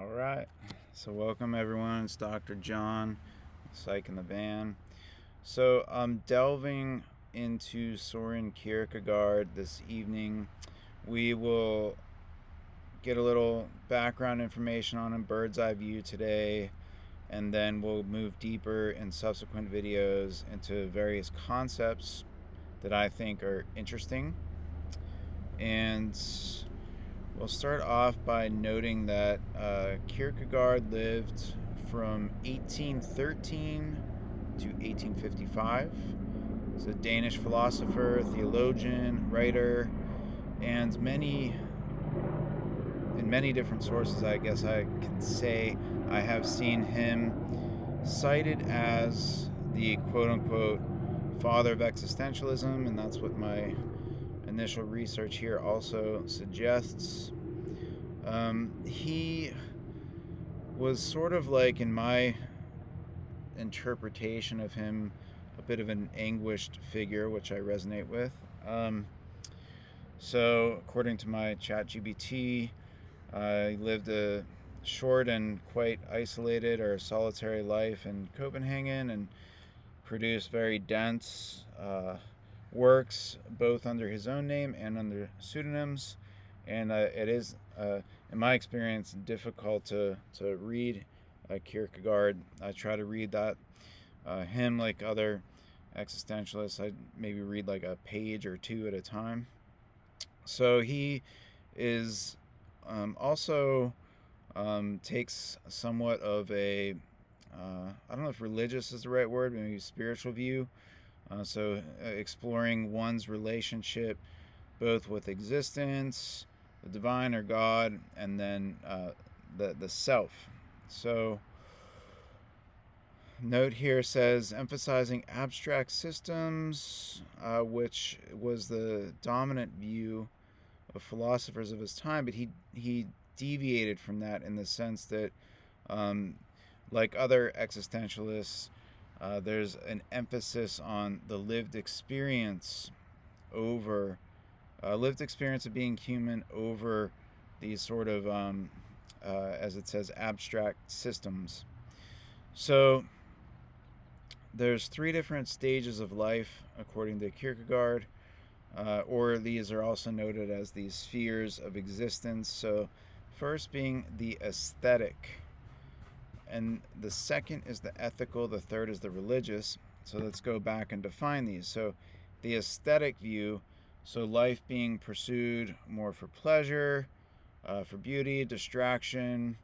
All right. So, welcome everyone. It's Dr. John, Psych in the Van. So, I'm delving into Soren Kierkegaard this evening. We will get a little background information on him, bird's eye view today, and then we'll move deeper in subsequent videos into various concepts that I think are interesting. And we'll start off by noting that Kierkegaard lived from 1813 to 1855. He's a Danish philosopher, theologian, writer, and in many different sources, I guess I can say, I have seen him cited as the quote-unquote father of existentialism, and that's what my initial research here also suggests. He was sort of like, in my interpretation of him, a bit of an anguished figure, which I resonate with. So, according to my ChatGPT, he lived a short and quite isolated or solitary life in Copenhagen and produced very dense works, both under his own name and under pseudonyms. And it is, in my experience, difficult to read Kierkegaard. I try to read that him like other existentialists. I maybe read like a page or two at a time. So he is also takes somewhat of a I don't know if religious is the right word, maybe spiritual view. So exploring one's relationship both with existence, the divine or God, and then the self. So note here says emphasizing abstract systems, which was the dominant view of philosophers of his time, but he deviated from that in the sense that, like other existentialists, there's an emphasis on the lived experience over lived experience of being human over these sort of, as it says, abstract systems. So there's three different stages of life according to Kierkegaard, or these are also noted as the spheres of existence. So first being the aesthetic, and the second is the ethical, the third is the religious. So let's go back and define these. So the aesthetic view, so life being pursued more for pleasure, for beauty, distraction.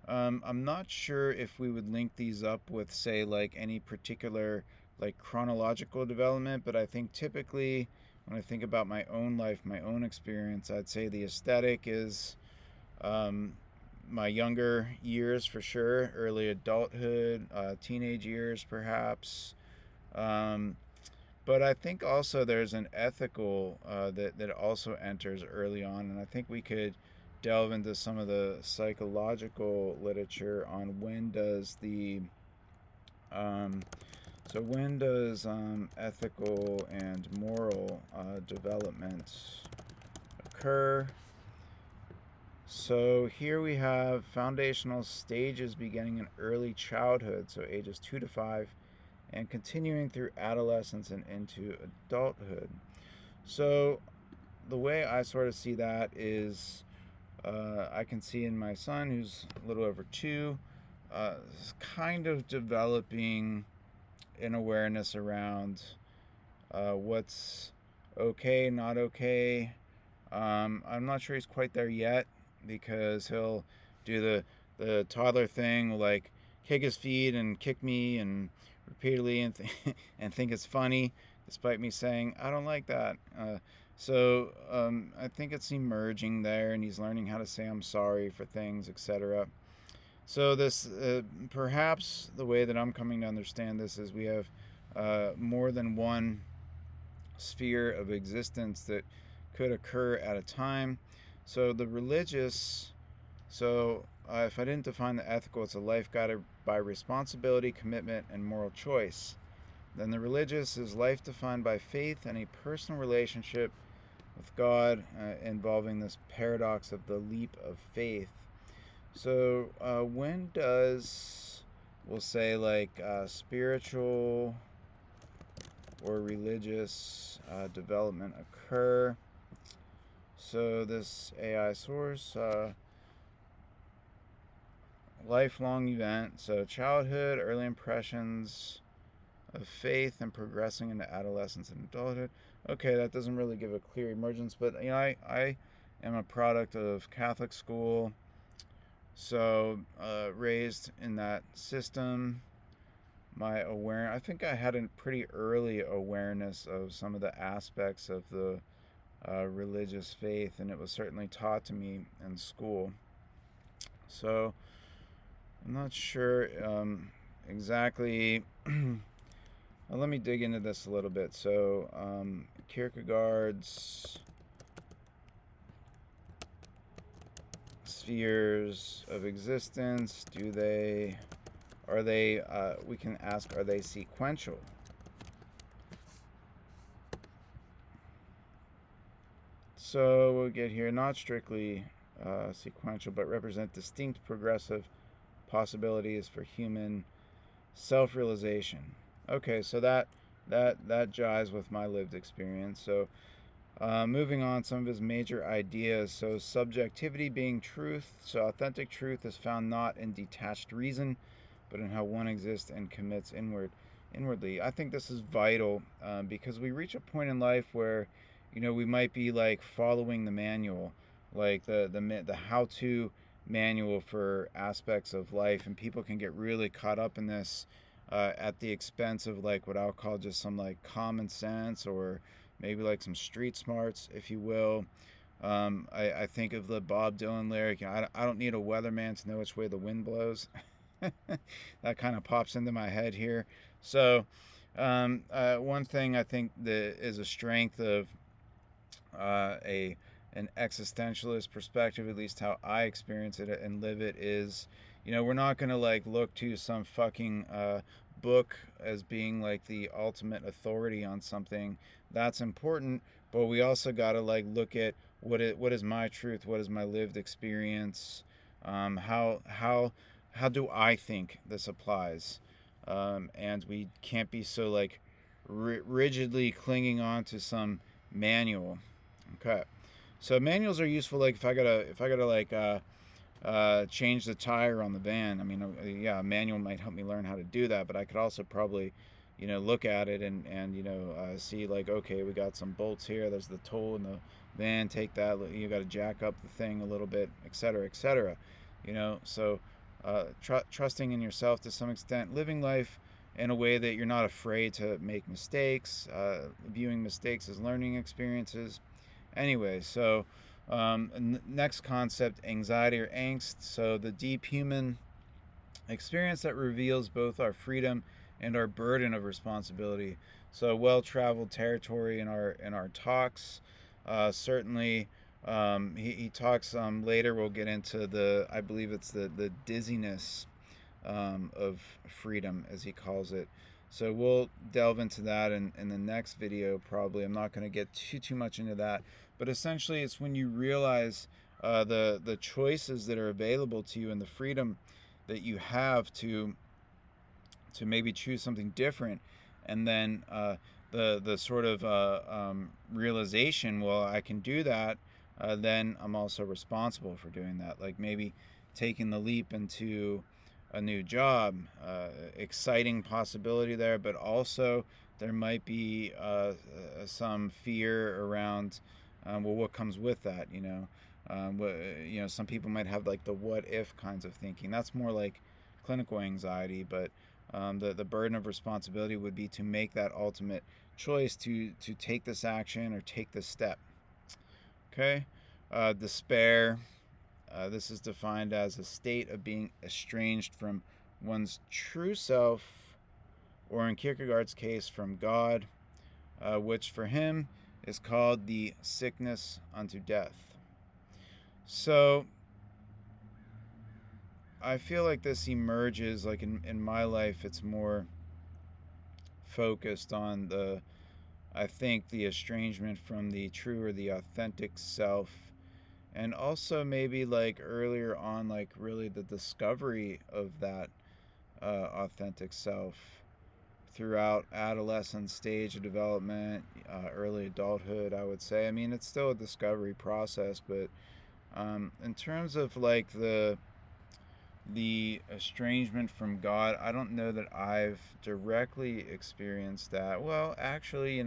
I'm not sure if we would link these up with, say, like any particular like chronological development, but I think typically when I think about my own life, my own experience, I'd say the aesthetic is my younger years for sure, early adulthood, teenage years perhaps. But I think also there's an ethical that also enters early on, and I think we could delve into some of the psychological literature on when does ethical and moral development occur. So here we have foundational stages beginning in early childhood, so ages 2 to 5, and continuing through adolescence and into adulthood. So the way I sort of see that is, I can see in my son, who's a little over 2, kind of developing an awareness around what's okay, not okay. I'm not sure he's quite there yet, because he'll do the toddler thing, like kick his feet and kick me and repeatedly and and think it's funny, despite me saying I don't like that. So I think it's emerging there, and he's learning how to say I'm sorry for things, etc. So this, perhaps the way that I'm coming to understand this is we have more than one sphere of existence that could occur at a time. So the religious, if I didn't define the ethical, it's a life guided by responsibility, commitment, and moral choice. Then the religious is life defined by faith and a personal relationship with God, involving this paradox of the leap of faith. So, when does, we'll say, like, spiritual or religious development occur? So, this AI source, lifelong event. So, childhood, early impressions of faith, and progressing into adolescence and adulthood. Okay, that doesn't really give a clear emergence, but I am a product of Catholic school, so raised in that system. My awareness, I think I had a pretty early awareness of some of the aspects of the religious faith, and it was certainly taught to me in school. So I'm not sure exactly. Well, let me dig into this a little bit. So, Kierkegaard's spheres of existence, we can ask, are they sequential? So we'll get here, not strictly sequential, but represent distinct progressive possibilities for human self-realization. Okay, so that jives with my lived experience. So moving on, some of his major ideas. So subjectivity being truth. So authentic truth is found not in detached reason, but in how one exists and commits inwardly. I think this is vital because we reach a point in life where, we might be like following the manual, like the how-to manual for aspects of life, and people can get really caught up in this at the expense of like what I'll call just some like common sense, or maybe like some street smarts, if you will. I think of the Bob Dylan lyric, I don't need a weatherman to know which way the wind blows. That kind of pops into my head here. So, one thing I think that is a strength of a an existentialist perspective, at least how I experience it and live it, is, we're not gonna like look to some fucking book as being like the ultimate authority on something. That's important, but we also gotta like look at what is my truth, what is my lived experience, how do I think this applies, and we can't be so like rigidly clinging on to some manual. Okay. So manuals are useful. Like if I gotta like change the tire on the van. I mean, yeah, a manual might help me learn how to do that. But I could also probably, look at it and see like, okay, we got some bolts here. There's the tool in the van. Take that. You got to jack up the thing a little bit, etc., etc. So trusting in yourself to some extent, living life in a way that you're not afraid to make mistakes, viewing mistakes as learning experiences. Anyway, so next concept, anxiety or angst. So the deep human experience that reveals both our freedom and our burden of responsibility. So well-traveled territory in our talks. Certainly, he talks later. We'll get into I believe it's the dizziness of freedom, as he calls it. So we'll delve into that in the next video, probably. I'm not going to get too much into that, but essentially, it's when you realize the choices that are available to you and the freedom that you have to maybe choose something different, and then the sort of realization, well, I can do that. Then I'm also responsible for doing that. Like maybe taking the leap into a new job, exciting possibility there, but also there might be some fear around, well, what comes with that, some people might have like the what if kinds of thinking. That's more like clinical anxiety, but the burden of responsibility would be to make that ultimate choice to take this action or take this step. Okay, despair. This is defined as a state of being estranged from one's true self, or in Kierkegaard's case, from God, which for him is called the sickness unto death. So I feel like this emerges, like in my life, it's more focused on I think the estrangement from the true or the authentic self, and also maybe like earlier on, like really the discovery of that authentic self throughout adolescent stage of development, early adulthood, I would say. I mean, it's still a discovery process, but in terms of like the estrangement from God, I don't know that I've directly experienced that. Well, actually,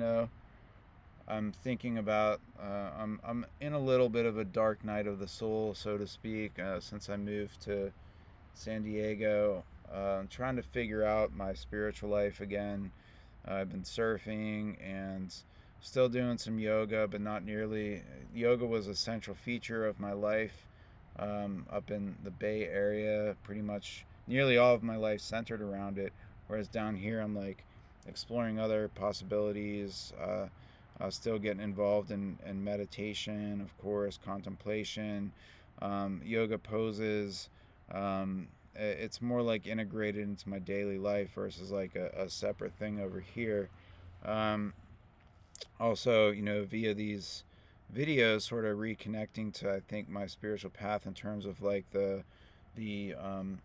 I'm thinking about. I'm in a little bit of a dark night of the soul, so to speak, since I moved to San Diego. I'm trying to figure out my spiritual life again. I've been surfing and still doing some yoga, but not nearly. Yoga was a central feature of my life up in the Bay Area. Pretty much nearly all of my life centered around it. Whereas down here, I'm like exploring other possibilities. Still getting involved in meditation, of course, contemplation, yoga poses. It's more like integrated into my daily life versus like a separate thing over here. Um, Also, via these videos, sort of reconnecting to, I think, my spiritual path in terms of like the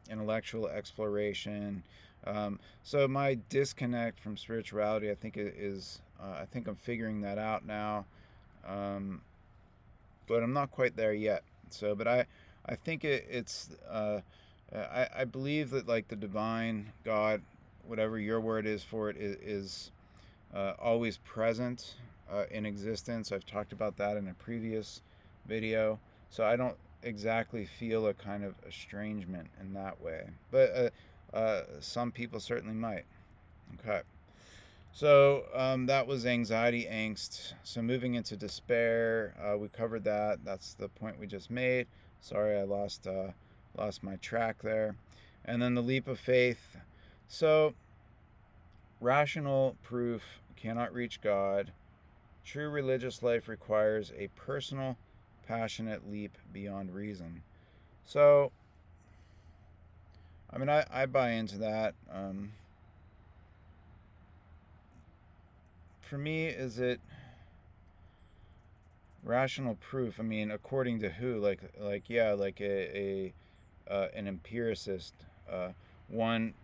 intellectual exploration. So my disconnect from spirituality, I think, is I think I'm figuring that out now, um, but I'm not quite there yet. So, but I think it's I believe that like the divine God, whatever your word is for it, is always present in existence. I've talked about that in a previous video. So I don't exactly feel a kind of estrangement in that way. But some people certainly might. Okay. So that was anxiety, angst. So moving into despair, we covered that. That's the point we just made. Sorry, I lost my track there. And then the leap of faith. So rational proof cannot reach God. True religious life requires a personal, passionate leap beyond reason. So, I mean, I buy into that. For me, is it rational proof? I mean, according to who? Like yeah, like a an empiricist, one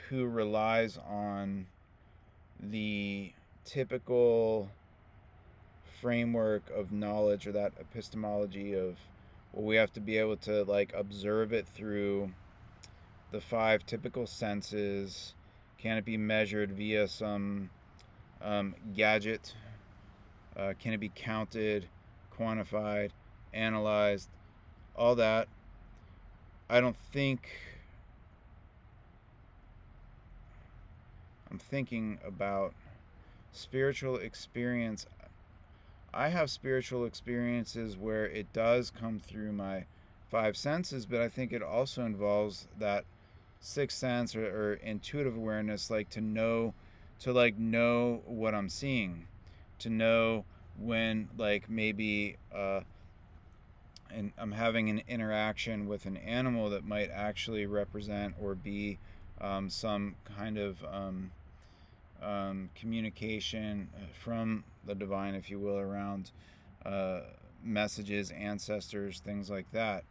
who relies on the typical framework of knowledge, or that epistemology of, well, we have to be able to like observe it through the five typical senses. Can it be measured via some gadget? Can it be counted, quantified, analyzed? All that. I don't think. I'm thinking about spiritual experience. I have spiritual experiences where it does come through my five senses, but I think it also involves that sixth sense, or intuitive awareness, like to know what I'm seeing, to know when like maybe and I'm having an interaction with an animal that might actually represent or be some kind of communication from the divine, if you will, around uh, messages, ancestors, things like that.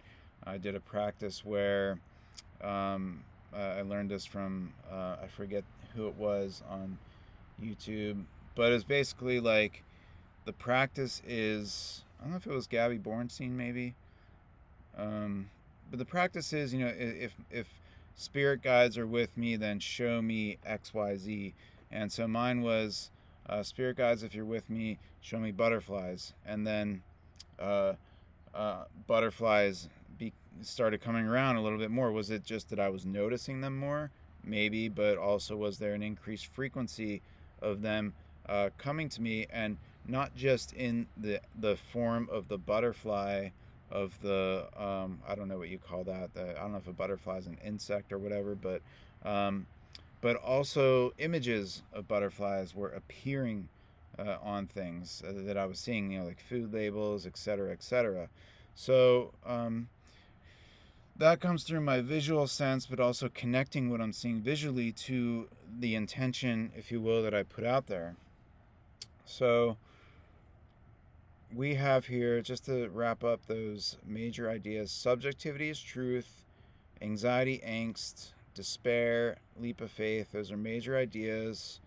I did a practice where I learned this from, I forget who it was on YouTube, but it's basically like the practice is, I don't know if it was Gabby Bornstein maybe, but the practice is, if spirit guides are with me, then show me X, Y, Z. And so mine was, spirit guides, if you're with me, show me butterflies. And then uh, butterflies started coming around a little bit more. Was it just that I was noticing them more? Maybe, but also was there an increased frequency of them coming to me, and not just in the form of the butterfly, of the I don't know what you call that. I don't know if a butterfly is an insect or whatever, but also images of butterflies were appearing on things that I was seeing, like food labels, etc., etc. So that comes through my visual sense, but also connecting what I'm seeing visually to the intention, if you will, that I put out there. So we have here, just to wrap up those major ideas: subjectivity is truth, anxiety, angst, despair, leap of faith. Those are major ideas.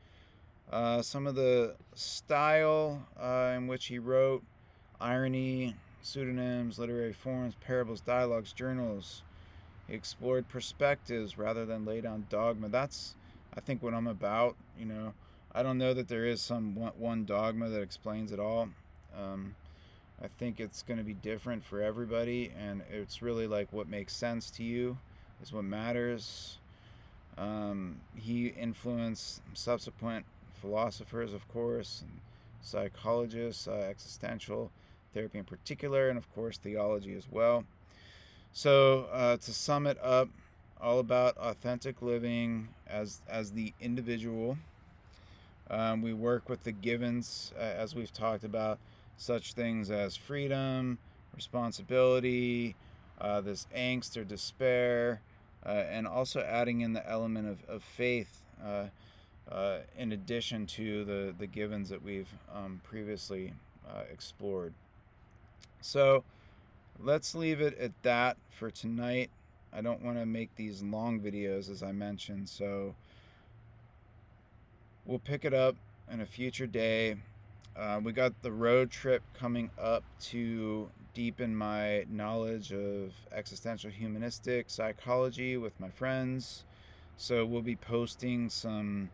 Some of the style in which he wrote: irony, pseudonyms, literary forms, parables, dialogues, journals. He explored perspectives rather than lay down dogma. That's, I think, what I'm about. I don't know that there is some one dogma that explains it all. Um, I think it's going to be different for everybody, and it's really like what makes sense to you is what matters. He influenced subsequent philosophers, of course, and psychologists, existential therapy in particular, and of course theology as well. So to sum it up, all about authentic living as the individual. We work with the givens, as we've talked about, such things as freedom, responsibility, this angst or despair, and also adding in the element of faith in addition to the givens that we've previously explored. So let's leave it at that for tonight. I don't want to make these long videos, as I mentioned, so we'll pick it up in a future day. We got the road trip coming up to deepen my knowledge of existential humanistic psychology with my friends. So we'll be posting some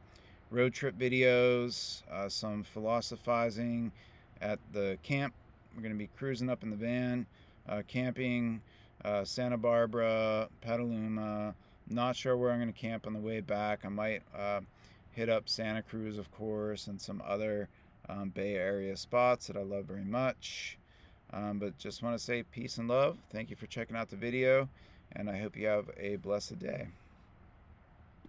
road trip videos, some philosophizing at the camp. We're going to be cruising up in the van, camping, Santa Barbara, Petaluma. Not sure where I'm going to camp on the way back. I might hit up Santa Cruz, of course, and some other Bay Area spots that I love very much. But just want to say peace and love. Thank you for checking out the video, and I hope you have a blessed day.